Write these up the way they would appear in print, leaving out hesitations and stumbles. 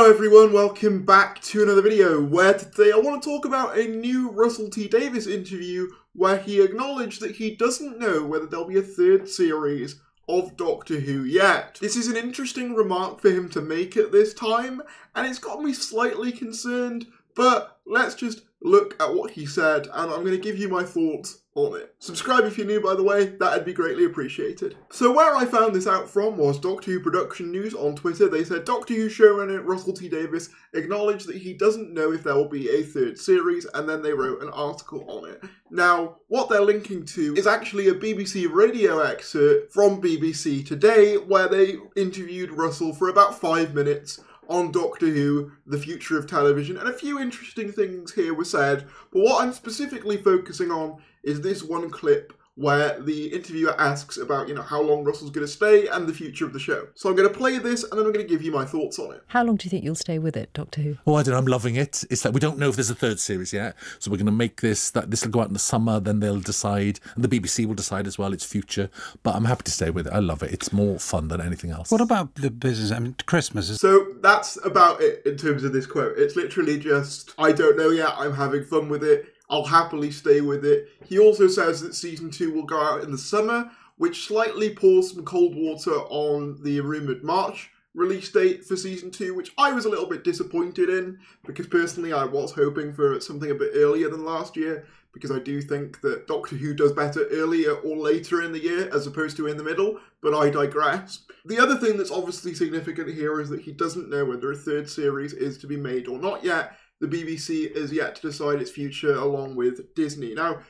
Hello everyone, welcome back to another video where today I want to talk about a new Russell T Davies interview where he acknowledged that he doesn't know whether there'll be a third series of Doctor Who yet. This is an interesting remark for him to make at this time, and it's got me slightly concerned, but let's just look at what he said and I'm going to give you my thoughts on it. Subscribe if you're new, by the way, that'd be greatly appreciated. So where I found this out from was Doctor Who Production News on Twitter. They said Doctor Who showrunner Russell T Davies acknowledged that he doesn't know if there will be a third series, and then they wrote an article on it. Now, what they're linking to is actually a BBC radio excerpt from BBC Today where they interviewed Russell for about 5 minutes on Doctor Who, the future of television, and a few interesting things here were said, but what I'm specifically focusing on is this one clip where the interviewer asks about, how long Russell's going to stay and the future of the show. So I'm going to play this and then I'm going to give you my thoughts on it. How long do you think you'll stay with it, Doctor Who? Oh, I don't know, I'm loving it. It's like we don't know if there's a third series yet, so we're going to make this will go out in the summer, then they'll decide, and the BBC will decide as well its future, but I'm happy to stay with it. I love it. It's more fun than anything else. What about the business? I mean, Christmas is... So that's about it in terms of this quote. It's literally just, I don't know yet, I'm having fun with it. I'll happily stay with it. He also says that season 2 will go out in the summer, which slightly pours some cold water on the rumoured March release date for season 2, which I was a little bit disappointed in, because personally I was hoping for something a bit earlier than last year, because I do think that Doctor Who does better earlier or later in the year as opposed to in the middle, but I digress. The other thing that's obviously significant here is that he doesn't know whether a third series is to be made or not yet. The BBC is yet to decide its future along with Disney. Now,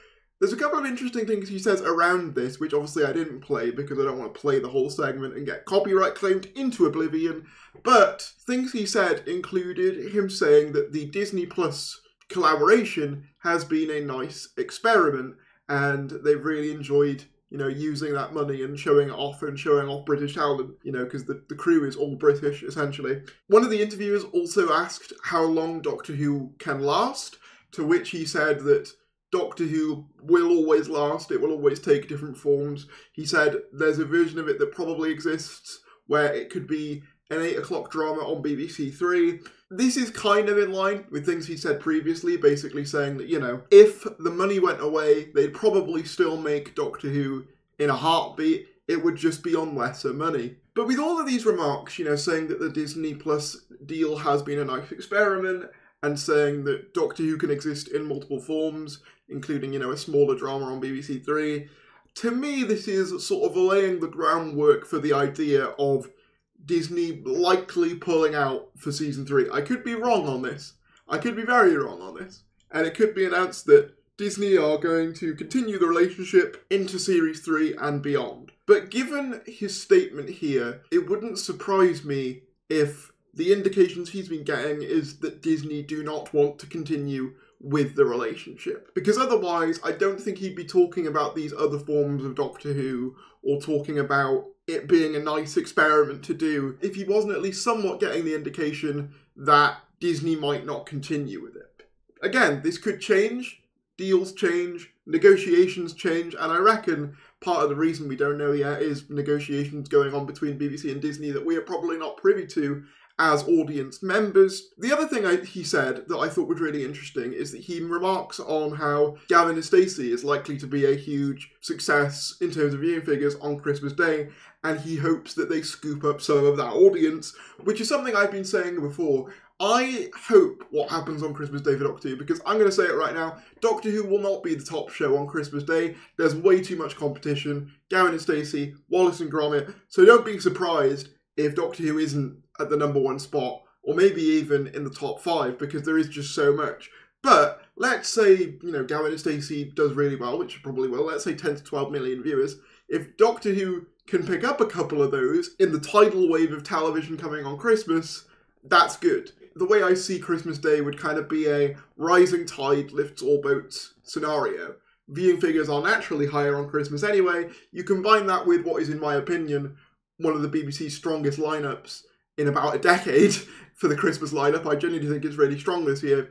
there's a couple of interesting things he says around this, which obviously I didn't play because I don't want to play the whole segment and get copyright claimed into oblivion, but things he said included him saying that the Disney Plus collaboration has been a nice experiment and they've really enjoyed using that money and showing off British talent, because the crew is all British, essentially. One of the interviewers also asked how long Doctor Who can last, to which he said that Doctor Who will always last, it will always take different forms. He said there's a version of it that probably exists where it could be an 8 o'clock drama on BBC 3. This is kind of in line with things he said previously, basically saying that, if the money went away, they'd probably still make Doctor Who in a heartbeat. It would just be on lesser money. But with all of these remarks, saying that the Disney Plus deal has been a nice experiment, and saying that Doctor Who can exist in multiple forms, including, a smaller drama on BBC 3, to me this is sort of laying the groundwork for the idea of Disney likely pulling out for season 3. I could be wrong on this. I could be very wrong on this. And it could be announced that Disney are going to continue the relationship into series 3 and beyond. But given his statement here, it wouldn't surprise me if the indications he's been getting is that Disney do not want to continue with the relationship. Because otherwise, I don't think he'd be talking about these other forms of Doctor Who, or talking about it being a nice experiment to do, if he wasn't at least somewhat getting the indication that Disney might not continue with it. Again, this could change, deals change, negotiations change, and I reckon part of the reason we don't know yet is negotiations going on between BBC and Disney that we are probably not privy to as audience members. The other thing he said that I thought was really interesting is that he remarks on how Gavin and Stacey is likely to be a huge success in terms of viewing figures on Christmas Day, and he hopes that they scoop up some of that audience, which is something I've been saying before. I hope what happens on Christmas Day for Doctor Who, because I'm going to say it right now, Doctor Who will not be the top show on Christmas Day. There's way too much competition. Gavin and Stacey, Wallace and Gromit, so don't be surprised if Doctor Who isn't at the #1 spot, or maybe even in the top 5, because there is just so much. But let's say, Gavin and Stacey does really well, which it probably will, let's say 10 to 12 million viewers. If Doctor Who can pick up a couple of those in the tidal wave of television coming on Christmas, that's good. The way I see Christmas Day would kind of be a rising tide lifts all boats scenario. Viewing figures are naturally higher on Christmas anyway. You combine that with what is, in my opinion, one of the BBC's strongest lineups in about a decade for the Christmas lineup. I genuinely think it's really strong this year.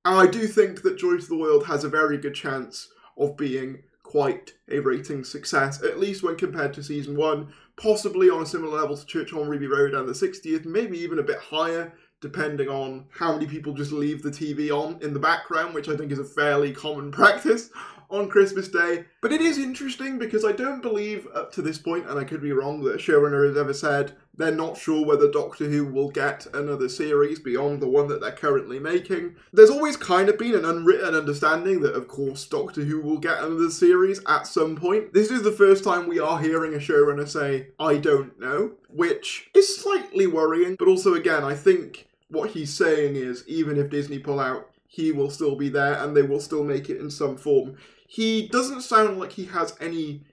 And I do think that Joy to the World has a very good chance of being quite a ratings success, at least when compared to season 1, possibly on a similar level to Church on Ruby Road and the 60th, maybe even a bit higher, depending on how many people just leave the TV on in the background, which I think is a fairly common practice on Christmas Day. But it is interesting because I don't believe up to this point, and I could be wrong, that a showrunner has ever said they're not sure whether Doctor Who will get another series beyond the one that they're currently making. There's always kind of been an unwritten understanding that, of course, Doctor Who will get another series at some point. This is the first time we are hearing a showrunner say, I don't know, which is slightly worrying. But also, again, I think what he's saying is, even if Disney pull out, he will still be there and they will still make it in some form. He doesn't sound like he has any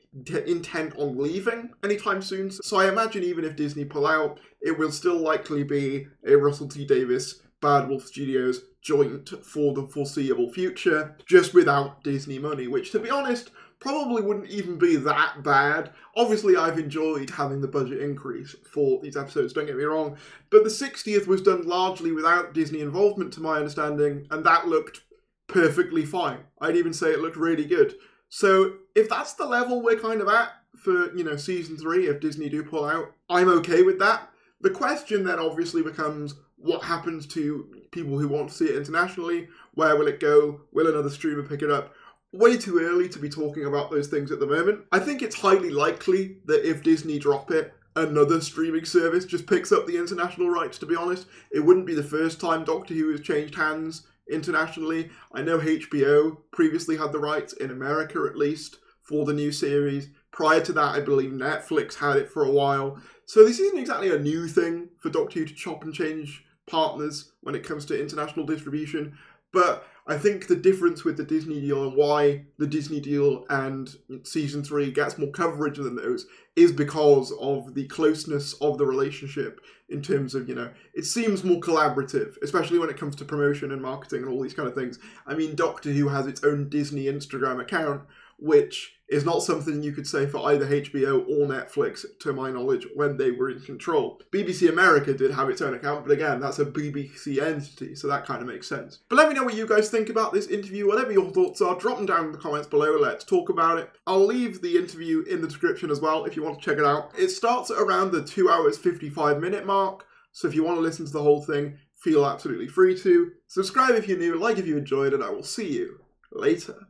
intent on leaving anytime soon, so I imagine even if Disney pull out, it will still likely be a Russell T Davies, Bad Wolf Studios joint for the foreseeable future, just without Disney money, which, to be honest, probably wouldn't even be that bad. Obviously, I've enjoyed having the budget increase for these episodes, don't get me wrong, but the 60th was done largely without Disney involvement, to my understanding, and that looked perfectly fine. I'd even say it looked really good. So if that's the level we're kind of at for, season 3, if Disney do pull out, I'm okay with that. The question then obviously becomes, what happens to people who want to see it internationally? Where will it go? Will another streamer pick it up? Way too early to be talking about those things at the moment. I think it's highly likely that if Disney drop it, another streaming service just picks up the international rights, to be honest. It wouldn't be the first time Doctor Who has changed hands internationally. I know HBO previously had the rights, in America at least, for the new series. Prior to that, I believe Netflix had it for a while. So this isn't exactly a new thing for Doctor Who to chop and change partners when it comes to international distribution. But I think the difference with the Disney deal and why the Disney deal and season 3 gets more coverage than those is because of the closeness of the relationship in terms of, it seems more collaborative, especially when it comes to promotion and marketing and all these kind of things. I mean, Doctor Who has its own Disney Instagram account, which is not something you could say for either HBO or Netflix, to my knowledge, when they were in control. BBC America did have its own account, but again, that's a BBC entity, so that kind of makes sense. But let me know what you guys think about this interview. Whatever your thoughts are, drop them down in the comments below. Let's talk about it. I'll leave the interview in the description as well if you want to check it out. It starts at around the 2 hours 55 minute mark, so if you want to listen to the whole thing, feel absolutely free to. Subscribe if you're new, like if you enjoyed, and I will see you later.